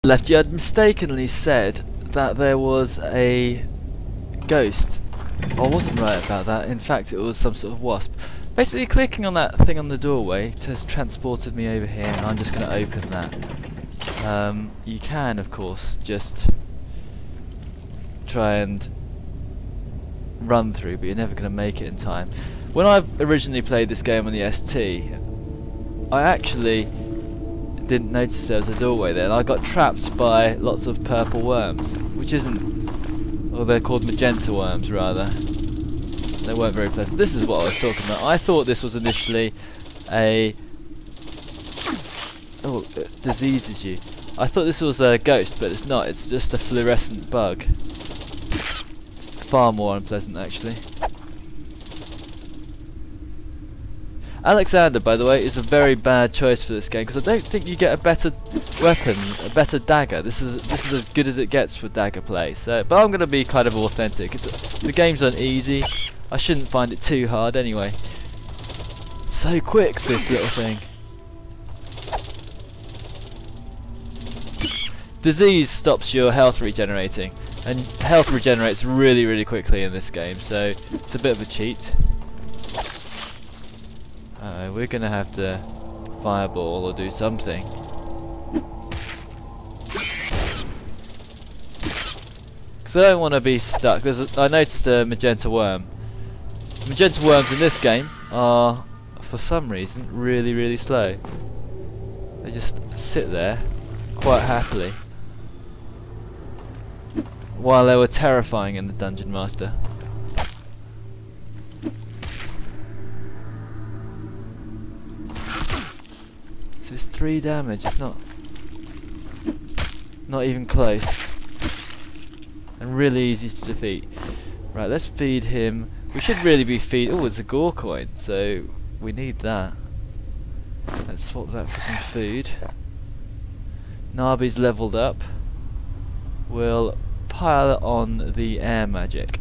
left you had mistakenly said that there was a ghost. I wasn't right about that. In fact, it was some sort of wasp. Basically, clicking on that thing on the doorway has transported me over here, and I'm just going to open that. You can, of course, just try and run through, but you're never going to make it in time. When I originally played this game on the ST, I actually didn't notice there was a doorway there, and I got trapped by lots of purple worms, which isn't, or they're called magenta worms rather. They weren't very pleasant. This is what I was talking about. I thought this was initially a it diseases you. I thought this was a ghost, but it's not. It's just a fluorescent bug. It's far more unpleasant actually. Alexander, by the way, is a very bad choice for this game because I don't think you get a better weapon, a better dagger. This is as good as it gets for dagger play. So, but I'm going to be kind of authentic. The game's on easy. I shouldn't find it too hard anyway. It's so quick, this little thing. Disease stops your health regenerating, and health regenerates really, really quickly in this game. So it's a bit of a cheat. We're gonna have to fireball or do something. Because I don't want to be stuck. I noticed a magenta worm. Magenta worms in this game are, for some reason, really, really slow. They just sit there quite happily, while they were terrifying in the Dungeon Master. So it's 3 damage, it's not even close. And really easy to defeat. Right, let's feed him. We should really be oh, it's a gore coin, so we need that. Let's swap that for some food. Nabi's leveled up. We'll pile on the air magic.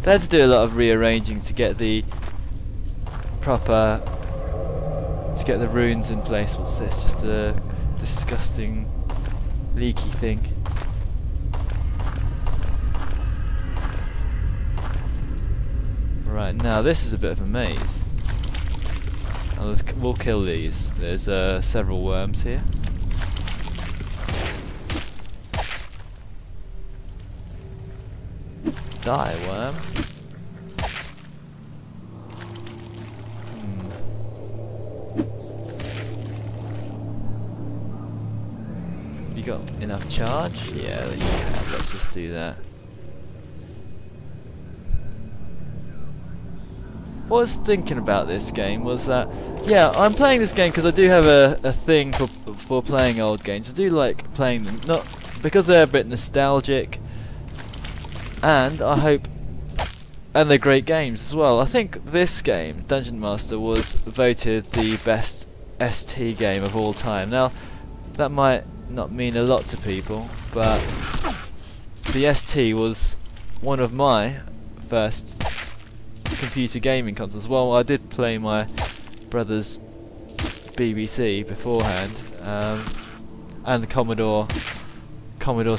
They had to do a lot of rearranging to get the to get the runes in place. What's this? Just a disgusting leaky thing. Right, now this is a bit of a maze. We'll kill these. There's several worms here. Die, worm. You got enough charge? Yeah, you have. Let's just do that. What I was thinking about this game was that, yeah, I'm playing this game because I do have a thing for playing old games. I do like playing them, not because they're a bit nostalgic, and I hope, and they're great games as well. I think this game, Dungeon Master, was voted the best ST game of all time. Now, that might not mean a lot to people, but the ST was one of my first computer gaming consoles. Well, I did play my brother's BBC beforehand, and the Commodore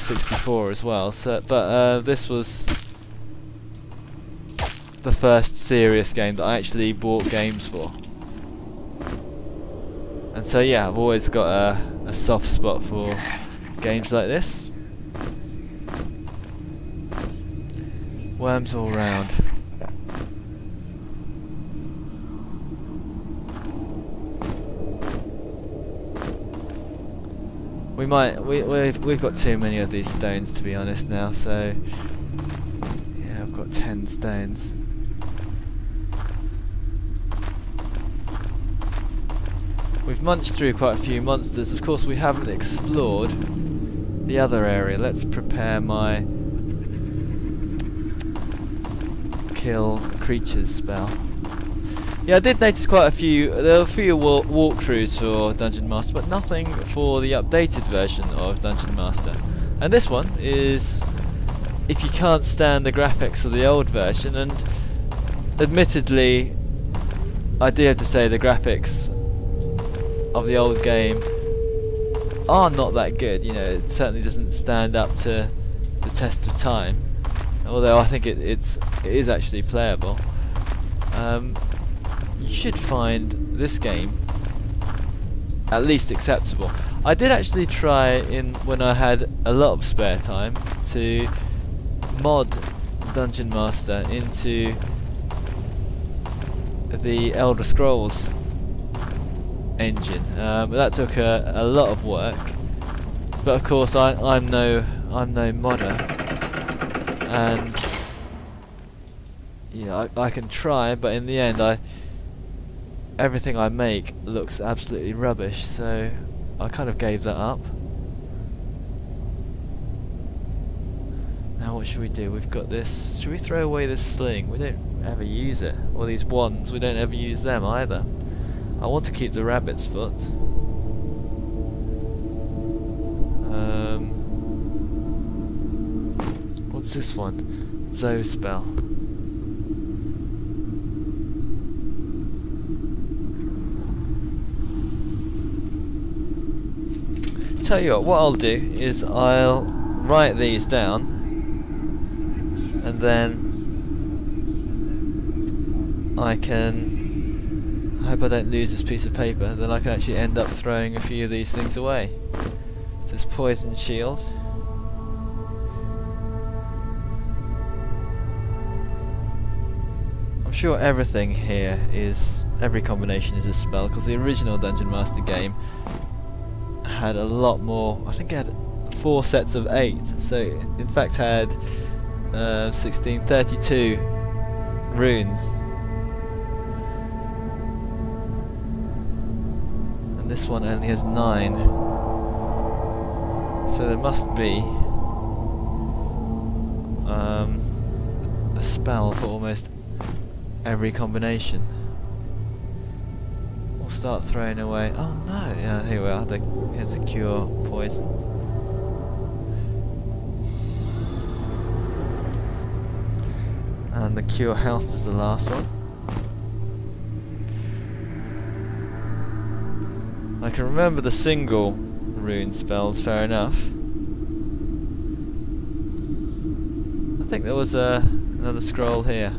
64 as well. So, but this was the first serious game that I actually bought games for. And so yeah, I've always got a soft spot for games like this. Worms all round. We've got too many of these stones, to be honest now, so yeah, I've got 10 stones. We've munched through quite a few monsters. Of course, we haven't explored the other area. Let's prepare my kill creatures spell. Yeah, I did notice quite a few. There were a few walkthroughs for Dungeon Master, but nothing for the updated version of Dungeon Master. And this one is, if you can't stand the graphics of the old version, and admittedly, I do have to say the graphics of the old game are not that good. You know, it certainly doesn't stand up to the test of time. Although I think it is actually playable. You should find this game at least acceptable. I did actually try when I had a lot of spare time to mod Dungeon Master into the Elder Scrolls engine. But that took a lot of work. But of course I'm no modder, and you know, I can try, but in the end everything I make looks absolutely rubbish, so I kind of gave that up. Now what should we do? We've got this. Should we throw away this sling? We don't ever use it. Or these wands, we don't ever use them either. I want to keep the rabbit's foot. What's this one? Zoe spell. Tell you what I'll do is I'll write these down, and then I hope I don't lose this piece of paper, then I can actually end up throwing a few of these things away. So this poison shield. I'm sure everything here every combination is a spell, because the original Dungeon Master game had a lot more. I think it had 4 sets of 8, so in fact had 32 runes, and this one only has 9, so there must be a spell for almost every combination. We'll start throwing away. Oh no! Yeah, here we are. Here's a cure poison. And the cure health is the last one. I can remember the single rune spells, fair enough. I think there was another scroll here.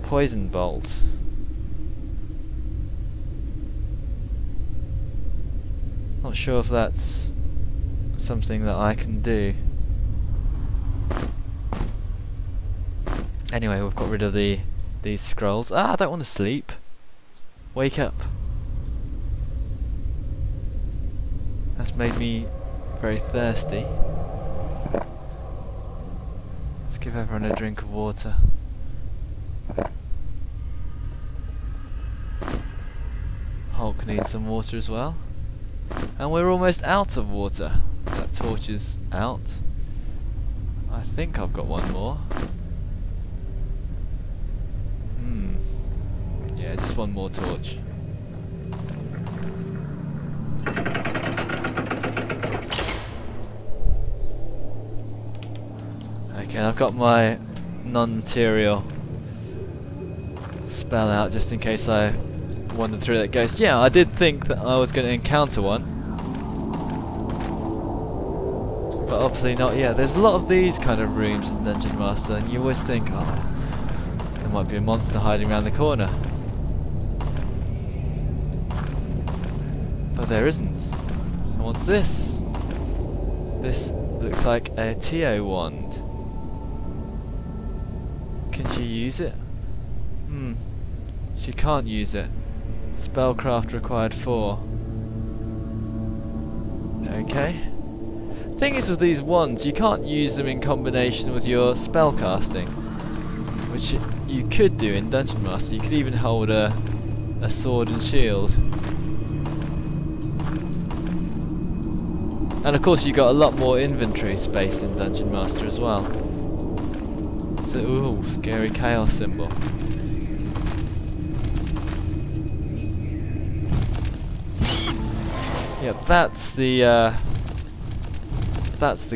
Poison bolt. Not sure if that's something that I can do. Anyway, we've got rid of these scrolls. Ah, I don't want to sleep. Wake up. That's made me very thirsty. Let's give everyone a drink of water. Hulk needs some water as well. And we're almost out of water. That torch is out. I think I've got one more. Yeah, just one more torch. Okay, I've got my non-material spell out just in case I wandered through that ghost. Yeah, I did think that I was going to encounter one, but obviously not yet. There's a lot of these kind of rooms in Dungeon Master, and you always think, oh, there might be a monster hiding around the corner. But there isn't. And what's this? This looks like a Tio wand. Can she use it? She can't use it. Spellcraft required 4. Okay. Thing is with these wands, you can't use them in combination with your spellcasting, which you could do in Dungeon Master. You could even hold a sword and shield. And of course you got a lot more inventory space in Dungeon Master as well. So, ooh, scary chaos symbol. Yeah, that's the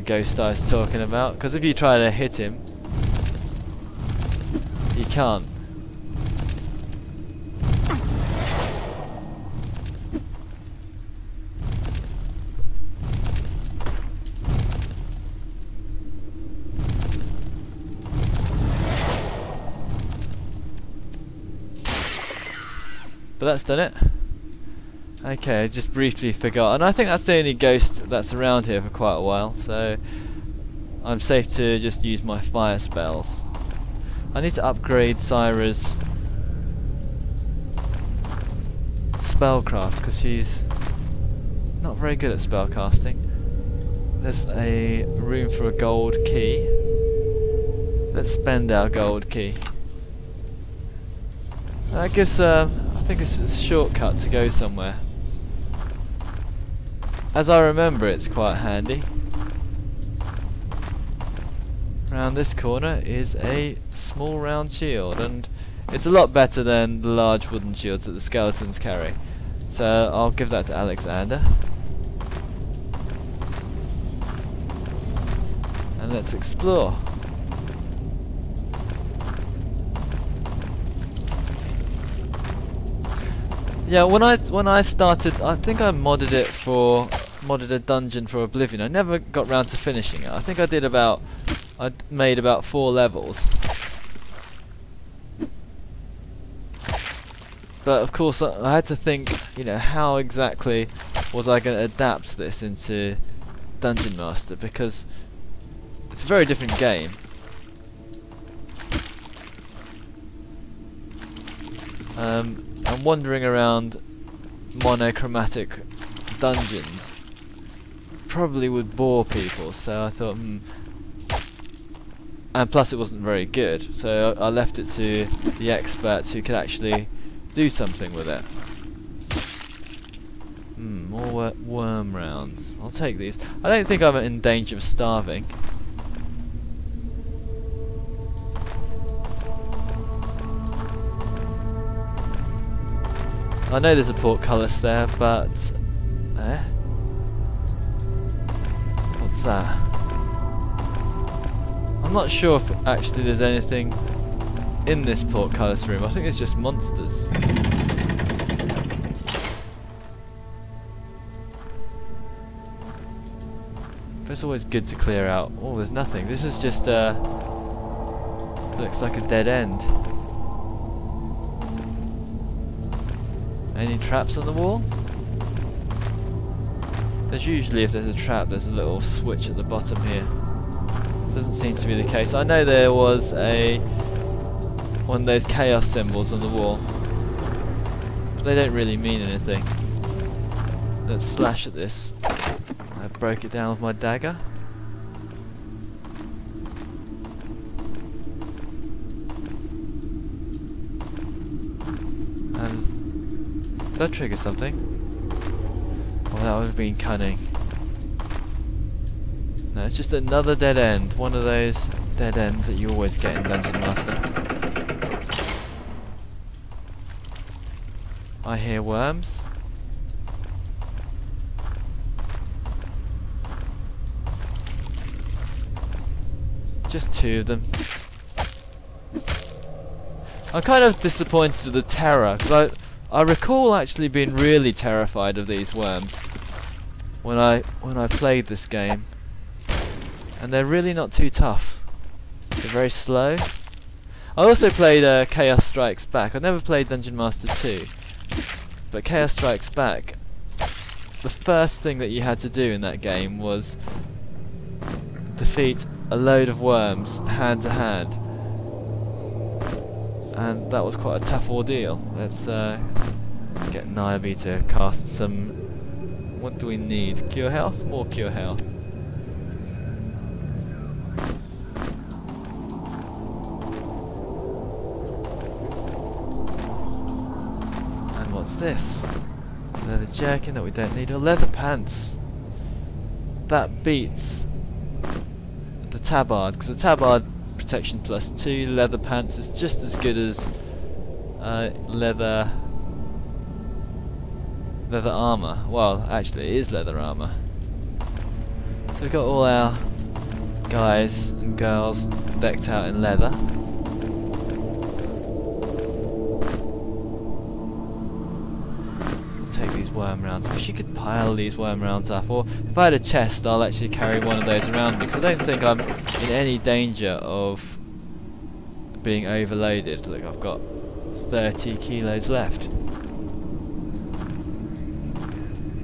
ghost I was talking about. Because if you try to hit him, you can't. But that's done it. Okay, I just briefly forgot, and I think that's the only ghost that's around here for quite a while, so I'm safe to just use my fire spells. I need to upgrade Syra's spellcraft because she's not very good at spellcasting. There's a room for a gold key. Let's spend our gold key. That gives, I think it's a shortcut to go somewhere. As I remember, it's quite handy. Around this corner is a small round shield, and it's a lot better than the large wooden shields that the skeletons carry. So I'll give that to Alexander. And let's explore. Yeah, when I started, I think I modded a dungeon for Oblivion. I never got round to finishing it. I think I made about 4 levels. But of course I had to think, you know, how exactly was I going to adapt this into Dungeon Master, because it's a very different game. And wandering around monochromatic dungeons probably would bore people, so I thought, and plus it wasn't very good, so I left it to the experts who could actually do something with it. More worm rounds. I'll take these. I don't think I'm in danger of starving. I know there's a portcullis there, but what's that? I'm not sure if actually there's anything in this portcullis room. I think it's just monsters. But it's always good to clear out. Oh, there's nothing. This is just looks like a dead end. Any traps on the wall? There's usually, if there's a trap, there's a little switch at the bottom here. Doesn't seem to be the case. I know there was one of those chaos symbols on the wall, but they don't really mean anything. Let's slash at this. I broke it down with my dagger. And did I trigger something? Oh, that would have been cunning. No, it's just another dead end. One of those dead ends that you always get in Dungeon Master. I hear worms. Just 2 of them. I'm kind of disappointed with the terror, because I recall actually being really terrified of these worms when I played this game, and they're really not too tough. They're very slow. I also played Chaos Strikes Back. I never played Dungeon Master 2, but Chaos Strikes Back, the first thing that you had to do in that game was defeat a load of worms hand to hand, and that was quite a tough ordeal. Let's get Niobe to cast some. What do we need? Cure health? More cure health. And what's this? Leather jerkin that we don't need, or leather pants. That beats the tabard, because the tabard protection +2, leather pants is just as good as leather armor. Well, actually it is leather armor. So we've got all our guys and girls decked out in leather. Take these worm rounds. I wish you could pile these worm rounds up, or if I had a chest I'll actually carry one of those around me, because I don't think I'm in any danger of being overloaded. Look, I've got 30 kilos left.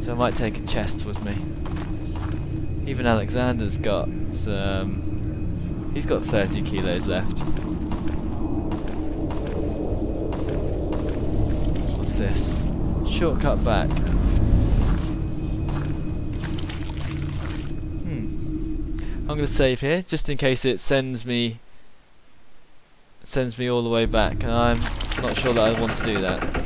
So I might take a chest with me. Even Alexander's got he's got 30 kilos left. What's this? Shortcut back. I'm going to save here just in case it sends me all the way back, and I'm not sure that I want to do that.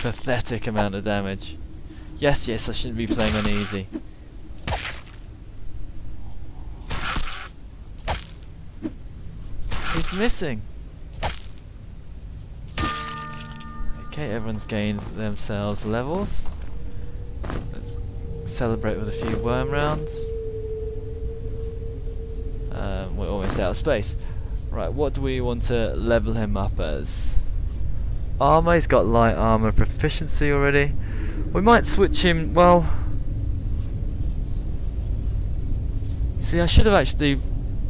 Pathetic amount of damage. Yes, I shouldn't be playing on easy. He's missing. Okay, everyone's gained themselves levels. Let's celebrate with a few worm rounds. We're almost out of space. Right, what do we want to level him up as? Armour, he's got light armour proficiency already. We might switch him, well... See, I should have actually...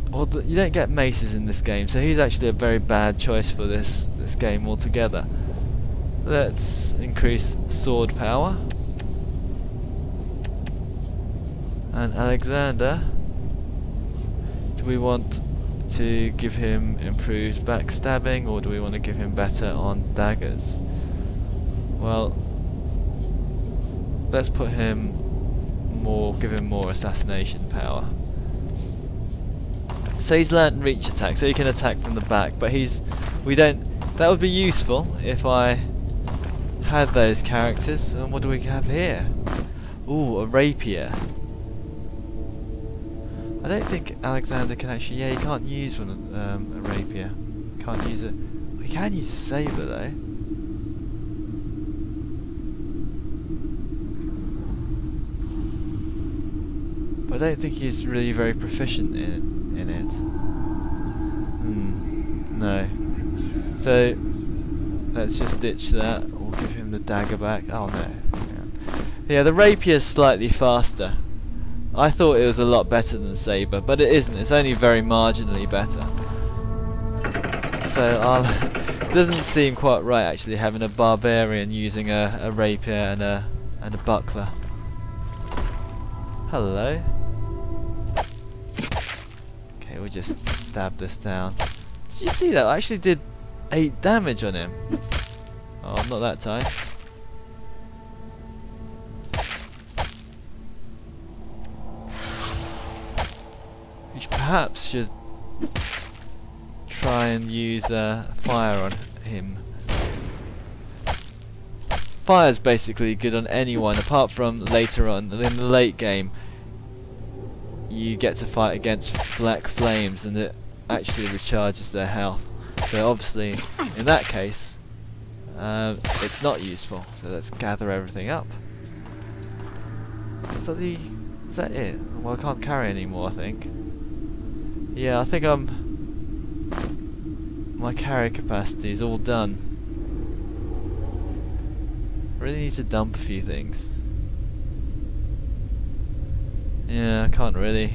Well, you don't get maces in this game, so he's actually a very bad choice for this game altogether. Let's increase sword power. And Alexander, do we want to give him improved backstabbing, or do we want to give him better on daggers? Well, let's put him more, give him more assassination power. So he's learnt reach attack, so he can attack from the back, but that would be useful if I had those characters. And what do we have here? Ooh, a rapier. I don't think Alexander can actually, yeah, he can't use one of, a rapier. Can't use it. He can use a saber though. But I don't think he's really very proficient in it. No. So let's just ditch that. We'll give him the dagger back. Oh no. Yeah, the rapier's slightly faster. I thought it was a lot better than the saber, but it isn't. It's only very marginally better. So it doesn't seem quite right actually having a barbarian using a rapier and a buckler. Hello. Okay, we'll just stab this down. Did you see that? I actually did 8 damage on him. Oh, I'm not that tight. We perhaps should try and use fire on him. Fire's basically good on anyone apart from later on in the late game. You get to fight against black flames and it actually recharges their health. So obviously in that case it's not useful. So let's gather everything up. Is that it? Well, I can't carry anymore, I think. Yeah, I think my carry capacity is all done. I really need to dump a few things. Yeah, I can't really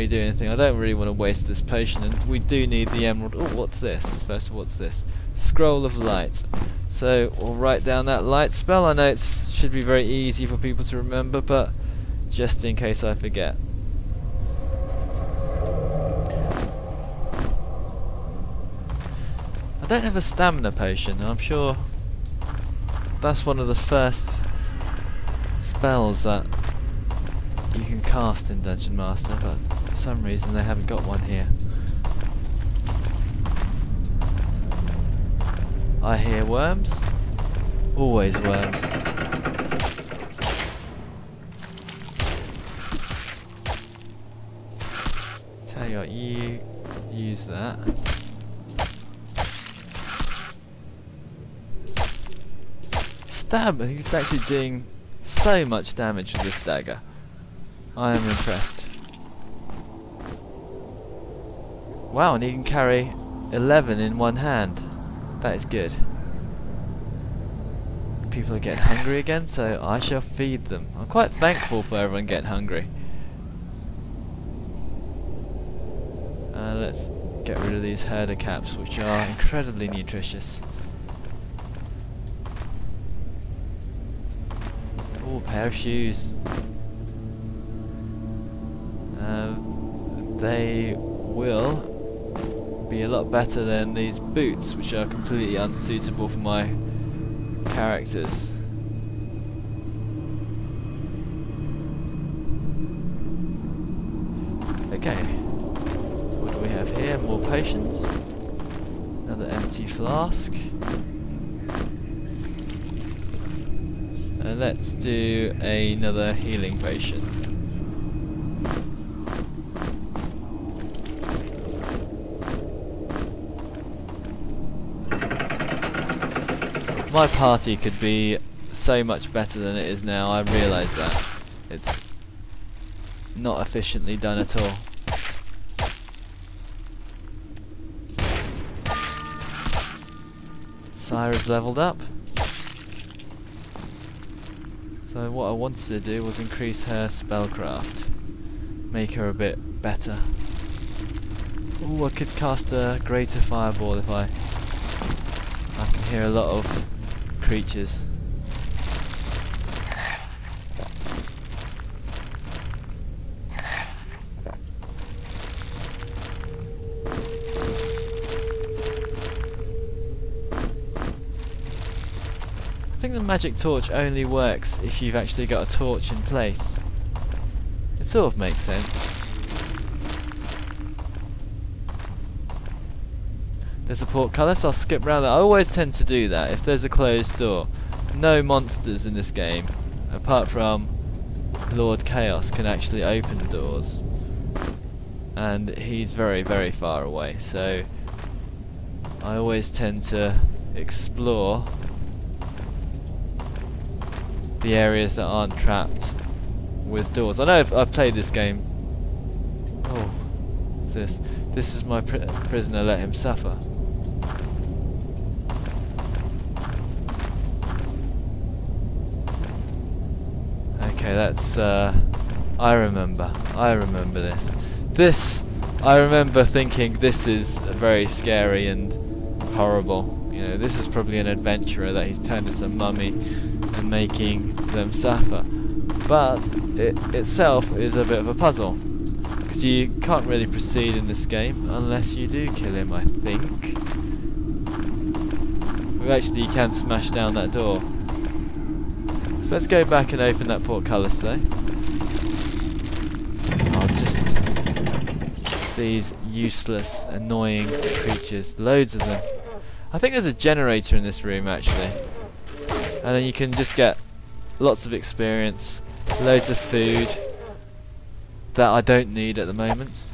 do anything. I don't really want to waste this potion, and we do need the emerald. Oh, what's this? First of all, what's this? Scroll of light. So we'll write down that light spell. I know it should be very easy for people to remember, but just in case I forget. I don't have a stamina potion. I'm sure that's one of the first spells that you can cast in Dungeon Master, but for some reason they haven't got one here. I hear worms. Always worms. Tell you what, you use that. Stab! He's actually doing so much damage with this dagger. I am impressed. Wow, and he can carry 11 in one hand. That is good. people are getting hungry again, so I shall feed them. I'm quite thankful for everyone getting hungry. Let's get rid of these herder caps, which are incredibly nutritious. Oh, pair of shoes. They will be a lot better than these boots, which are completely unsuitable for my characters. Okay, what do we have here? More potions. Another empty flask. And let's do another healing potion. My party could be so much better than it is now. I realise that. It's not efficiently done at all. Syra's leveled up. So what I wanted to do was increase her spellcraft. Make her a bit better. Ooh, I could cast a greater fireball if I can hear a lot of creatures. I think the magic torch only works if you've actually got a torch in place. It sort of makes sense. There's a portcullis, I'll skip round that. I always tend to do that if there's a closed door. No monsters in this game, apart from Lord Chaos, can actually open doors. And he's very, very far away, so I always tend to explore the areas that aren't trapped with doors. I know I've played this game. Oh, what's this? This is my prisoner, let him suffer. Okay, that's I remember this. I remember thinking this is very scary and horrible. You know, this is probably an adventurer that he's turned into a mummy and making them suffer. But it itself is a bit of a puzzle, because you can't really proceed in this game unless you do kill him, I think. Well, actually you can smash down that door. Let's go back and open that portcullis though. Oh, just these useless, annoying creatures. Loads of them. I think there's a generator in this room actually. And then you can just get lots of experience, loads of food that I don't need at the moment.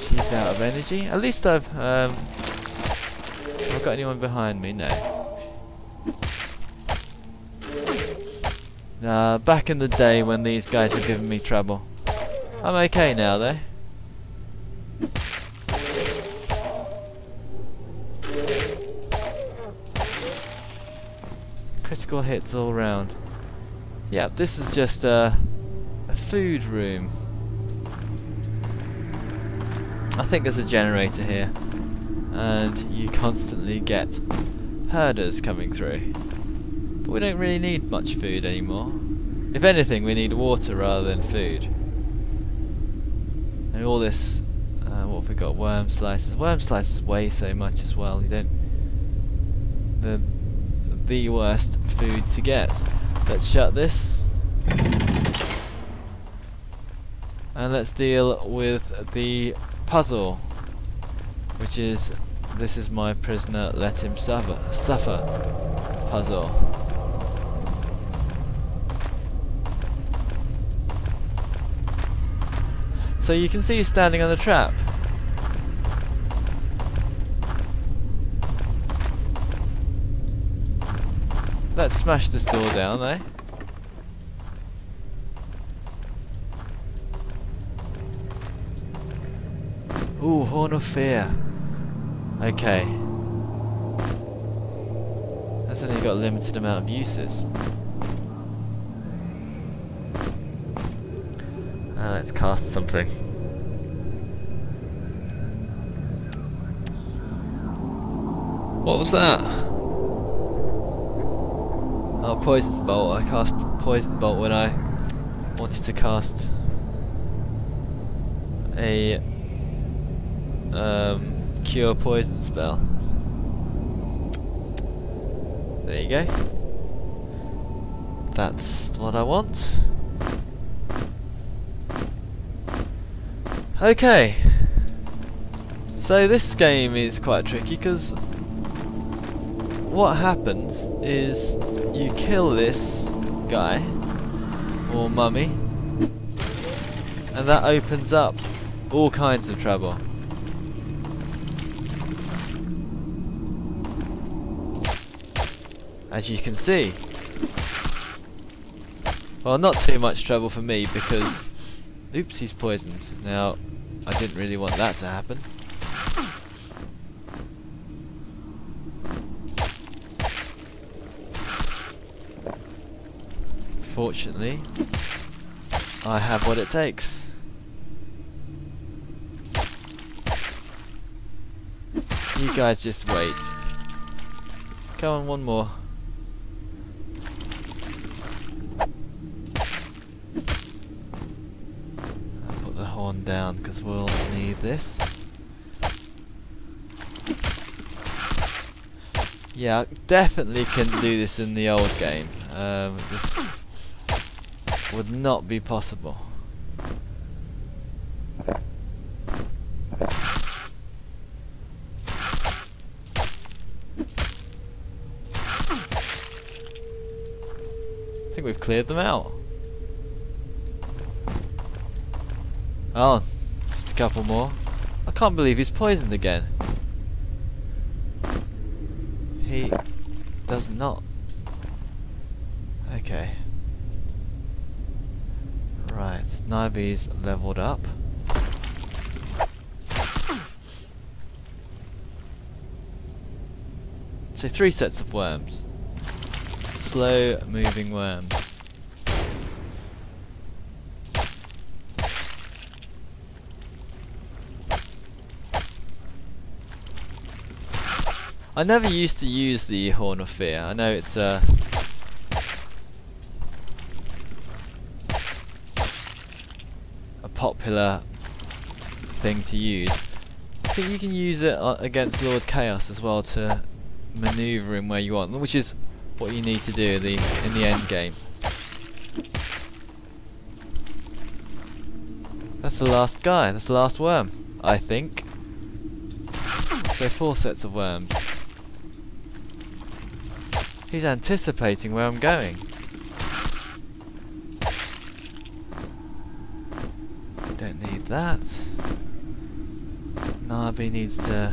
She's out of energy. At least I've got anyone behind me? No. Back in the day when these guys were giving me trouble. I'm okay now though. Critical hits all round. Yep, this is just a food room. I think there's a generator here, and you constantly get herders coming through. But we don't really need much food anymore. If anything, we need water rather than food. And all this, what have we got? Worm slices. Worm slices weigh so much as well. You don't. The worst food to get. Let's shut this. And let's deal with the puzzle, which is, this is my prisoner, let him suffer puzzle. So you can see he's standing on the trap. Let's smash this door down, eh? Ooh, Horn of Fear. Okay. That's only got a limited amount of uses. Let's cast something. What was that? Oh, Poison Bolt. I cast Poison Bolt when I wanted to cast a Cure Poison spell. There you go. That's what I want. Okay. So this game is quite tricky because what happens is you kill this guy or mummy and that opens up all kinds of trouble. As you can see. Well, not too much trouble for me because oops, he's poisoned. Now, I didn't really want that to happen. Fortunately, I have what it takes. You guys just wait. Come on, one more. I'll put the horn down because we'll need this. Yeah, I definitely can do this in the old game. This would not be possible. I think we've cleared them out. Oh, just a couple more. I can't believe he's poisoned again. He does not. Okay. Right, Sniby's leveled up. So 3 sets of worms. Slow moving worms. I never used to use the Horn of Fear. I know it's a popular thing to use. I think you can use it against Lord Chaos as well to maneuver him where you want, which is what you need to do in the end game. That's the last guy. That's the last worm, I think. So 4 sets of worms. He's anticipating where I'm going. Don't need that. Nabi needs to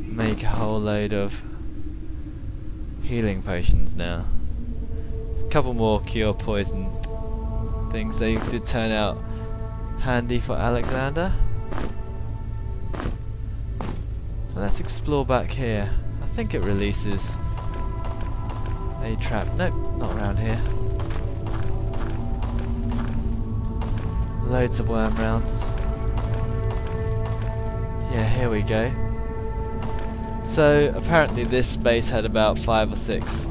make a whole load of healing potions now. A couple more cure poison things. They did turn out handy for Alexander. Let's explore back here. I think it releases a trap. Nope, not around here. Loads of worm rounds. Yeah, here we go. So apparently this space had about 5 or 6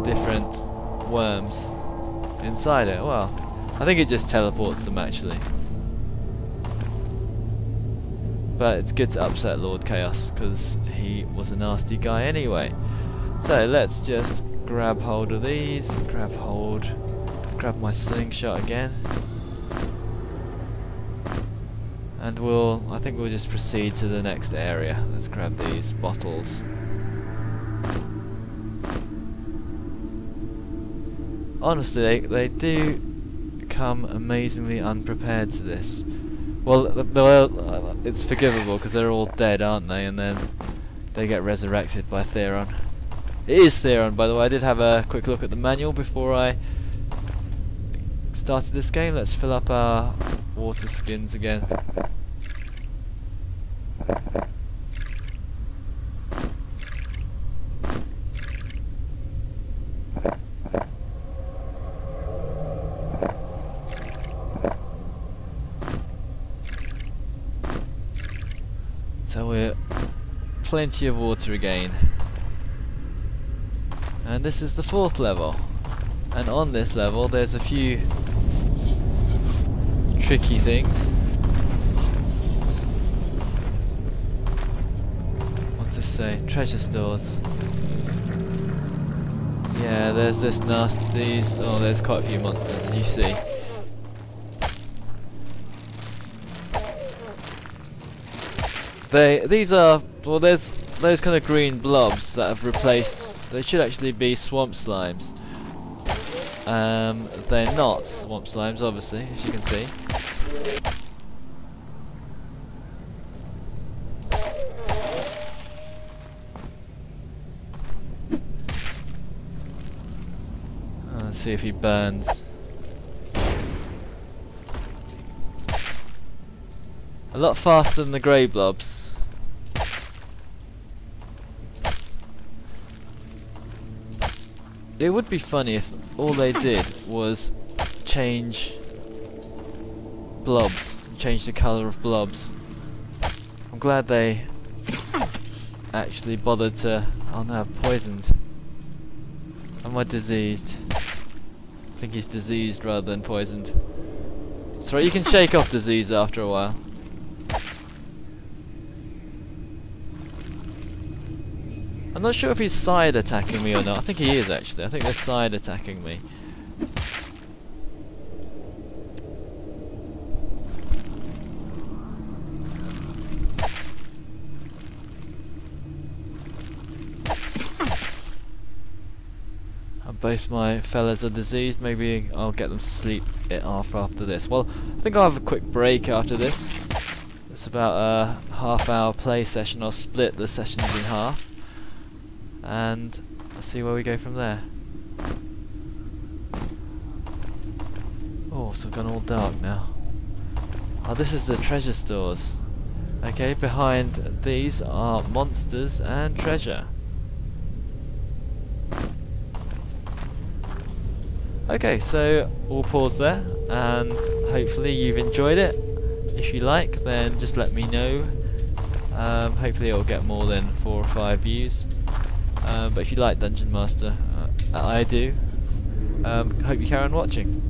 different worms inside it. Well, I think it just teleports them actually. But it's good to upset Lord Chaos because he was a nasty guy anyway. So let's just grab hold of these. Grab hold. Let's grab my slingshot again. And I think we'll just proceed to the next area. Let's grab these bottles. Honestly, they do come amazingly unprepared to this. Well, it's forgivable because they're all dead, aren't they? And then they get resurrected by Theron. It is Theron, by the way. I did have a quick look at the manual before I started this game. Let's fill up our water skins again. So we're plenty of water again. And this is the 4th level. And on this level there's a few tricky things. What's this say? Treasure stores. Yeah, there's this nasties. Oh, there's quite a few monsters, as you see. These are, well, there's those kind of green blobs that have replaced. They should actually be swamp slimes. They're not swamp slimes, obviously, as you can see. Let's see if he burns. A lot faster than the grey blobs. It would be funny if all they did was change blobs, change the colour of blobs. I'm glad they actually bothered to... Oh no, I'm poisoned. Am I diseased? I think he's diseased rather than poisoned. That's right, you can shake off disease after a while. I'm not sure if he's side attacking me or not. I think he is actually. I think they're side attacking me. Both my fellas are diseased. Maybe I'll get them to sleep it off after this. Well, I think I'll have a quick break after this. It's about a half-hour play session. I'll split the sessions in half. And I'll see where we go from there. Oh, so I've gone all dark now. Oh, this is the treasure stores. Okay, behind these are monsters and treasure. Okay, so we'll pause there, and hopefully you've enjoyed it. If you like, then just let me know. Hopefully it'll get more than 4 or 5 views. But if you like Dungeon Master, I do. Hope you carry on watching.